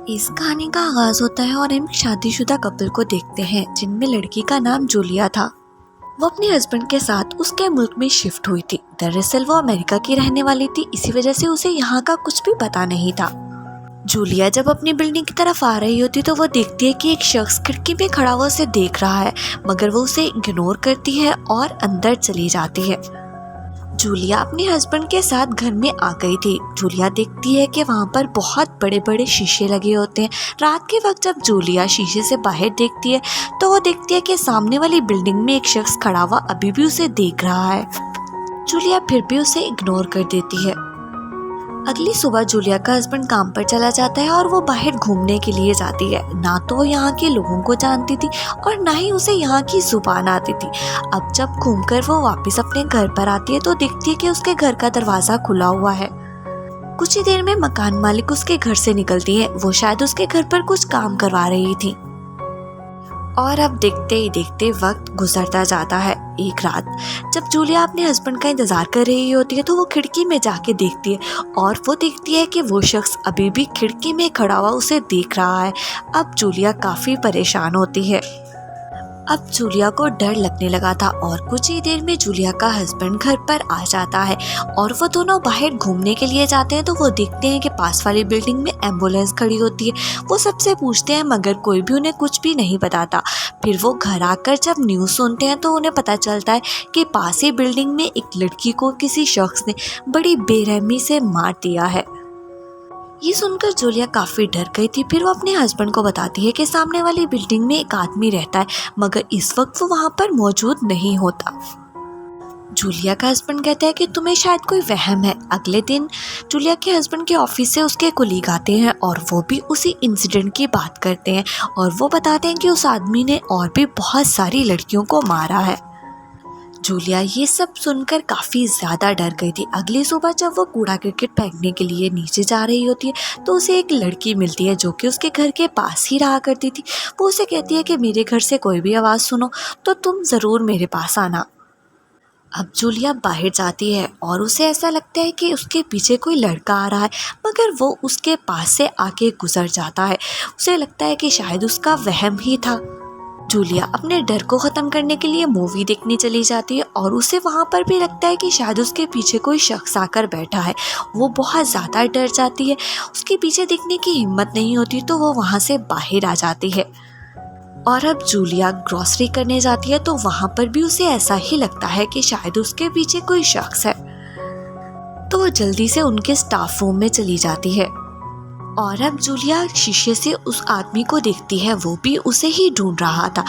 इस कहानी का आगाज होता है और हम शादीशुदा कपल को देखते हैं जिनमें लड़की का नाम जूलिया था। वो अपने हस्बैंड के साथ उसके मुल्क में शिफ्ट हुई थी। दरअसल वो अमेरिका की रहने वाली थी, इसी वजह से उसे यहाँ का कुछ भी पता नहीं था। जूलिया जब अपनी बिल्डिंग की तरफ आ रही होती तो वो देखती है कि एक शख्स खिड़की में खड़ा हुआ उसे देख रहा है, मगर वो उसे इग्नोर करती है और अंदर चली जाती है। जूलिया अपने हस्बैंड के साथ घर में आ गई थी। जूलिया देखती है कि वहाँ पर बहुत बड़े बड़े शीशे लगे होते हैं। रात के वक्त जब जूलिया शीशे से बाहर देखती है तो वो देखती है कि सामने वाली बिल्डिंग में एक शख्स खड़ा हुआ अभी भी उसे देख रहा है। जूलिया फिर भी उसे इग्नोर कर देती है। अगली सुबह जूलिया का हस्बैंड काम पर चला जाता है और वो बाहर घूमने के लिए जाती है। ना तो वो यहाँ के लोगों को जानती थी और ना ही उसे यहाँ की जुबान आती थी। अब जब घूमकर वो वापस अपने घर पर आती है तो देखती है कि उसके घर का दरवाजा खुला हुआ है। कुछ ही देर में मकान मालिक उसके घर से निकलती है। वो शायद उसके घर पर कुछ काम करवा रही थी। और अब देखते ही देखते वक्त गुजरता जाता है। एक रात जब जूलिया अपने हस्बैंड का इंतजार कर रही होती है तो वो खिड़की में जाके देखती है और वो देखती है कि वो शख्स अभी भी खिड़की में खड़ा हुआ उसे देख रहा है। अब जूलिया काफ़ी परेशान होती है। अब जूलिया को डर लगने लगा था और कुछ ही देर में जूलिया का हस्बैंड घर पर आ जाता है और वो दोनों बाहर घूमने के लिए जाते हैं तो वो देखते हैं कि पास वाली बिल्डिंग में एम्बुलेंस खड़ी होती है। वो सबसे पूछते हैं मगर कोई भी उन्हें कुछ भी नहीं बताता। फिर वो घर आकर जब न्यूज़ सुनते हैं तो उन्हें पता चलता है कि पास ही बिल्डिंग में एक लड़की को किसी शख्स ने बड़ी बेरहमी से मार दिया है। ये सुनकर जूलिया काफ़ी डर गई थी। फिर वो अपने हस्बैंड को बताती है कि सामने वाली बिल्डिंग में एक आदमी रहता है, मगर इस वक्त वो वहाँ पर मौजूद नहीं होता। जूलिया का हस्बैंड कहता है कि तुम्हें शायद कोई वहम है। अगले दिन जूलिया के हस्बैंड के ऑफिस से उसके कोलीग आते हैं और वो भी उसी इंसिडेंट की बात करते हैं और वो बताते हैं कि उस आदमी ने और भी बहुत सारी लड़कियों को मारा है। जूलिया ये सब सुनकर काफ़ी ज़्यादा डर गई थी। अगली सुबह जब वो कूड़ा क्रिकेट फेंकने के लिए नीचे जा रही होती है तो उसे एक लड़की मिलती है जो कि उसके घर के पास ही रहा करती थी। वो उसे कहती है कि मेरे घर से कोई भी आवाज़ सुनो तो तुम ज़रूर मेरे पास आना। अब जूलिया बाहर जाती है और उसे ऐसा लगता है कि उसके पीछे कोई लड़का आ रहा है, मगर वो उसके पास से आके गुजर जाता है। उसे लगता है कि शायद उसका वहम ही था। जूलिया अपने डर को ख़त्म करने के लिए मूवी देखने चली जाती है और उसे वहाँ पर भी लगता है कि शायद उसके पीछे कोई शख्स आकर बैठा है। वो बहुत ज़्यादा डर जाती है, उसके पीछे देखने की हिम्मत नहीं होती तो वो वहाँ से बाहर आ जाती है। और अब जूलिया ग्रॉसरी करने जाती है तो वहाँ पर भी उसे ऐसा ही लगता है कि शायद उसके पीछे कोई शख्स है। तो वो जल्दी से उनके स्टाफ रूम में चली जाती है और अब जूलिया शीशे से उस आदमी को देखती है, वो भी उसे ही ढूंढ रहा था।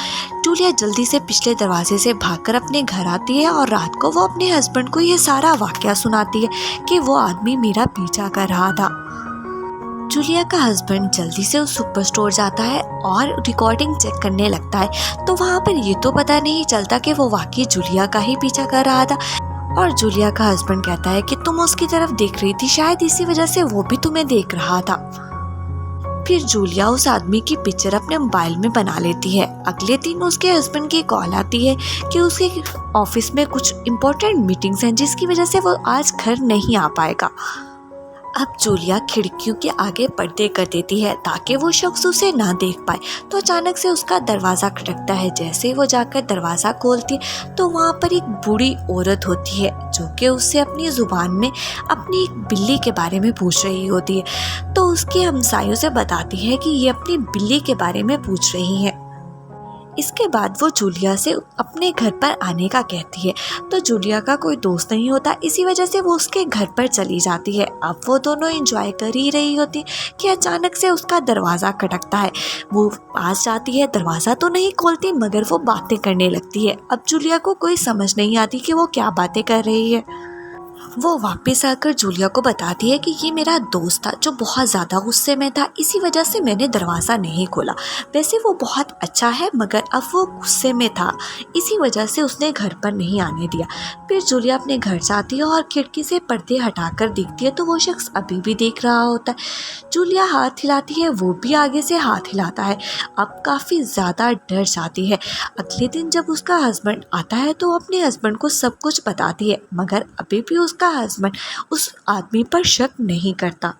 जूलिया जल्दी से पिछले दरवाजे से भागकर अपने घर आती है और रात को वो अपने हस्बैंड को ये सारा वाकया सुनाती है कि वो आदमी मेरा पीछा कर रहा था। जूलिया का हस्बैंड जल्दी से उस सुपर स्टोर जाता है और रिकॉर्डिंग चेक करने लगता है तो वहाँ पर ये तो पता नहीं चलता कि वो वाकई जूलिया का ही पीछा कर रहा था। और जूलिया का हस्बैंड कहता है कि तुम उसकी तरफ देख रही थी, शायद इसी वजह से वो भी तुम्हें देख रहा था। फिर जूलिया उस आदमी की पिक्चर अपने मोबाइल में बना लेती है। अगले दिन उसके हस्बैंड की कॉल आती है कि उसके ऑफिस में कुछ इम्पोर्टेंट मीटिंग्स हैं जिसकी वजह से वो आज घर नहीं आ पाएगा। अब जूलिया खिड़कियों के आगे पर्दे कर देती है ताकि वो शख्स उसे ना देख पाए। तो अचानक से उसका दरवाज़ा खटकता है। जैसे वो जाकर दरवाज़ा खोलती है तो वहाँ पर एक बूढ़ी औरत होती है जो कि उससे अपनी ज़ुबान में अपनी एक बिल्ली के बारे में पूछ रही होती है। तो उसके हमसायों से बताती है कि ये अपनी बिल्ली के बारे में पूछ रही है। इसके बाद वो जूलिया से अपने घर पर आने का कहती है तो जूलिया का कोई दोस्त नहीं होता, इसी वजह से वो उसके घर पर चली जाती है। अब वो दोनों एंजॉय कर ही रही होती कि अचानक से उसका दरवाज़ा खटकता है। वो पास जाती है, दरवाज़ा तो नहीं खोलती मगर वो बातें करने लगती है। अब जूलिया को कोई समझ नहीं आती कि वो क्या बातें कर रही है। वो वापस आकर जूलिया को बताती है कि ये मेरा दोस्त था जो बहुत ज़्यादा गुस्से में था, इसी वजह से मैंने दरवाज़ा नहीं खोला। वैसे वो बहुत अच्छा है मगर अब वो गुस्से में था, इसी वजह से उसने घर पर नहीं आने दिया। फिर जूलिया अपने घर जाती है और खिड़की से पर्दे हटाकर देखती है तो वो शख्स अभी भी देख रहा होता है। जूलिया हाथ हिलाती है, वो भी आगे से हाथ हिलाता है। अब काफ़ी ज़्यादा डर जाती है। अगले दिन जब उसका हस्बैंड आता है तो अपने हस्बैंड को सब कुछ बताती है, मगर अभी भी उसका हस्बैंड उस आदमी पर शक नहीं करता।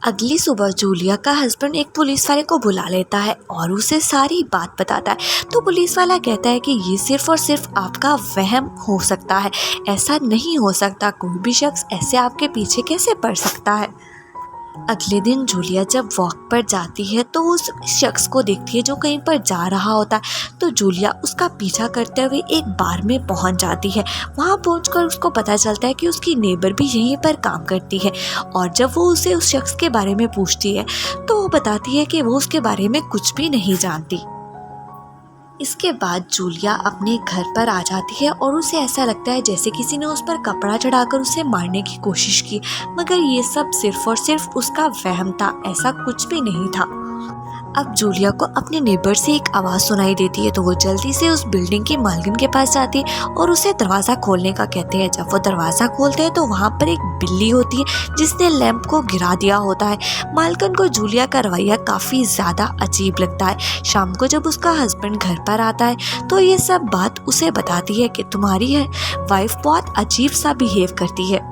अगली सुबह जूलिया का हस्बैंड एक पुलिस वाले को बुला लेता है और उसे सारी बात बताता है। तो पुलिस वाला कहता है कि ये सिर्फ और सिर्फ आपका वहम हो सकता है, ऐसा नहीं हो सकता, कोई भी शख्स ऐसे आपके पीछे कैसे पड़ सकता है। अगले दिन जूलिया जब वॉक पर जाती है तो उस शख्स को देखती है जो कहीं पर जा रहा होता है। तो जूलिया उसका पीछा करते हुए एक बार में पहुंच जाती है। वहां पहुंचकर उसको पता चलता है कि उसकी नेबर भी यहीं पर काम करती है और जब वो उसे उस शख्स के बारे में पूछती है तो वो बताती है कि वो उसके बारे में कुछ भी नहीं जानती। इसके बाद जूलिया अपने घर पर आ जाती है और उसे ऐसा लगता है जैसे किसी ने उस पर कपड़ा चढ़ाकर उसे मारने की कोशिश की, मगर ये सब सिर्फ और सिर्फ उसका वहम था, ऐसा कुछ भी नहीं था। अब जूलिया को अपने नेबर से एक आवाज़ सुनाई देती है तो वो जल्दी से उस बिल्डिंग की मालकिन के पास जाती है और उसे दरवाज़ा खोलने का कहते हैं। जब वो दरवाज़ा खोलते हैं तो वहाँ पर एक बिल्ली होती है जिसने लैंप को गिरा दिया होता है। मालकिन को जूलिया का रवैया काफ़ी ज़्यादा अजीब लगता है। शाम को जब उसका हस्बैंड घर पर आता है तो ये सब बात उसे बताती है कि तुम्हारी वाइफ बहुत अजीब सा बिहेव करती है।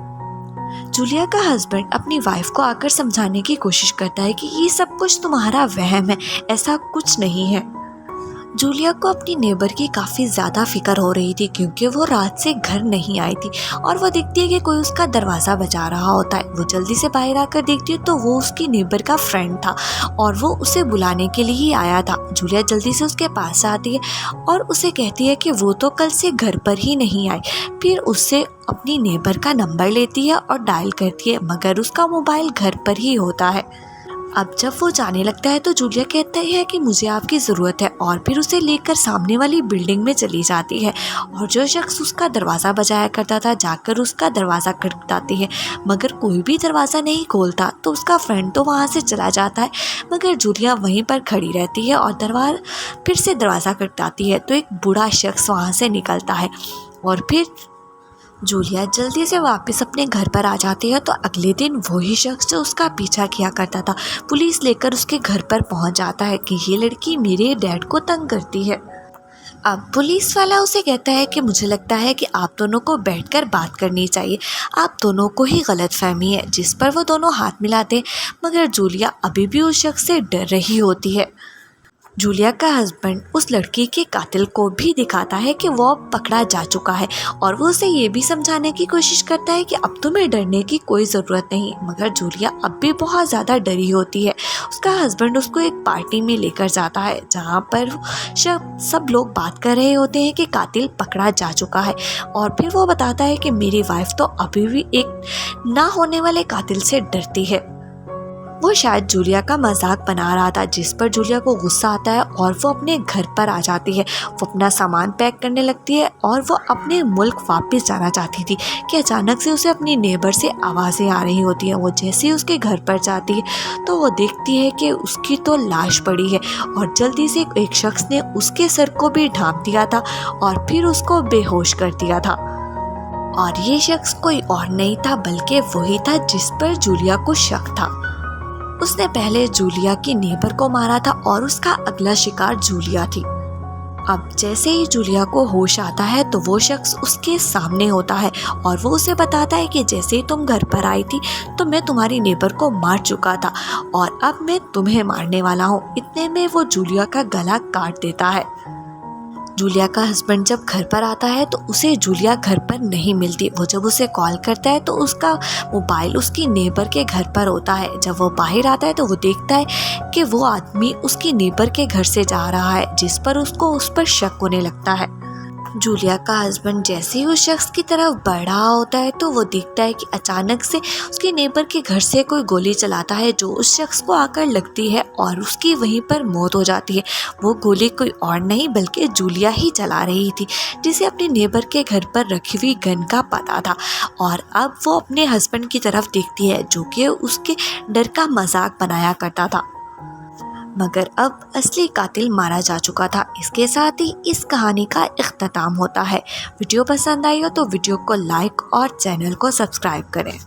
जूलिया का हस्बैंड अपनी वाइफ को आकर समझाने की कोशिश करता है कि ये सब कुछ तुम्हारा वहम है, ऐसा कुछ नहीं है। जूलिया को अपनी नेबर की काफ़ी ज़्यादा फिक्र हो रही थी क्योंकि वो रात से घर नहीं आई थी और वो देखती है कि कोई उसका दरवाज़ा बजा रहा होता है। वो जल्दी से बाहर आकर देखती है तो वो उसकी नेबर का फ्रेंड था और वो उसे बुलाने के लिए ही आया था। जूलिया जल्दी से उसके पास आती है और उसे कहती है कि वो तो कल से घर पर ही नहीं आई। फिर उससे अपनी नेबर का नंबर लेती है और डायल करती है, मगर उसका मोबाइल घर पर ही होता है। अब जब वो जाने लगता है तो जूलिया कहता है कि मुझे आपकी ज़रूरत है और फिर उसे लेकर सामने वाली बिल्डिंग में चली जाती है और जो शख्स उसका दरवाज़ा बजाया करता था जाकर उसका दरवाज़ा खटखटाती है, मगर कोई भी दरवाज़ा नहीं खोलता। तो उसका फ्रेंड तो वहाँ से चला जाता है मगर जूलिया वहीं पर खड़ी रहती है और फिर से दरवाज़ा खटखटाती है तो एक बूढ़ा शख्स वहाँ से निकलता है और फिर जूलिया जल्दी से वापस अपने घर पर आ जाती है। तो अगले दिन वही शख्स जो उसका पीछा किया करता था पुलिस लेकर उसके घर पर पहुंच जाता है कि ये लड़की मेरे डैड को तंग करती है। अब पुलिस वाला उसे कहता है कि मुझे लगता है कि आप दोनों को बैठकर बात करनी चाहिए, आप दोनों को ही गलतफहमी है। जिस पर वो दोनों हाथ मिलाते मगर जूलिया अभी भी उस शख्स से डर रही होती है। जूलिया का हस्बैंड उस लड़की के कातिल को भी दिखाता है कि वो पकड़ा जा चुका है और वो उसे ये भी समझाने की कोशिश करता है कि अब तुम्हें डरने की कोई ज़रूरत नहीं, मगर जूलिया अब भी बहुत ज़्यादा डरी होती है। उसका हस्बैंड उसको एक पार्टी में लेकर जाता है जहाँ पर सब लोग बात कर रहे होते हैं कि कातिल पकड़ा जा चुका है और फिर वो बताता है कि मेरी वाइफ तो अभी भी एक ना होने वाले कातिल से डरती है। वो शायद जूलिया का मजाक बना रहा था, जिस पर जूलिया को गुस्सा आता है और वो अपने घर पर आ जाती है। वो अपना सामान पैक करने लगती है और वो अपने मुल्क वापस जाना चाहती थी कि अचानक से उसे अपनी नेबर से आवाज़ें आ रही होती हैं। वो जैसे ही उसके घर पर जाती है तो वो देखती है कि उसकी तो लाश पड़ी है और जल्दी से एक शख्स ने उसके सर को भी ढांप दिया था और फिर उसको बेहोश कर दिया था। और ये शख्स कोई और नहीं था बल्कि वही था जिस पर जूलिया को शक था। उसने पहले जूलिया की नेबर को मारा था और उसका अगला शिकार जूलिया थी। अब जैसे ही जूलिया को होश आता है तो वो शख्स उसके सामने होता है और वो उसे बताता है कि जैसे ही तुम घर पर आई थी तो मैं तुम्हारी नेबर को मार चुका था और अब मैं तुम्हें मारने वाला हूँ। इतने में वो जूलिया का गला काट देता है। जूलिया का हस्बैंड जब घर पर आता है तो उसे जूलिया घर पर नहीं मिलती। वो जब उसे कॉल करता है तो उसका मोबाइल उसकी नेबर के घर पर होता है। जब वो बाहर आता है तो वो देखता है कि वो आदमी उसकी नेबर के घर से जा रहा है, जिस पर उसको उस पर शक होने लगता है। जूलिया का हस्बैंड जैसे ही उस शख्स की तरफ बढ़ रहा होता है तो वो देखता है कि अचानक से उसकी नेबर के घर से कोई गोली चलाता है जो उस शख्स को आकर लगती है और उसकी वहीं पर मौत हो जाती है। वो गोली कोई और नहीं बल्कि जूलिया ही चला रही थी, जिसे अपने नेबर के घर पर रखी हुई गन का पता था। और अब वो अपने हस्बैंड की तरफ देखती है जो कि उसके डर का मजाक बनाया करता था, मगर अब असली कातिल मारा जा चुका था। इसके साथ ही इस कहानी का इख्तिताम होता है। वीडियो पसंद आई हो तो वीडियो को लाइक और चैनल को सब्सक्राइब करें।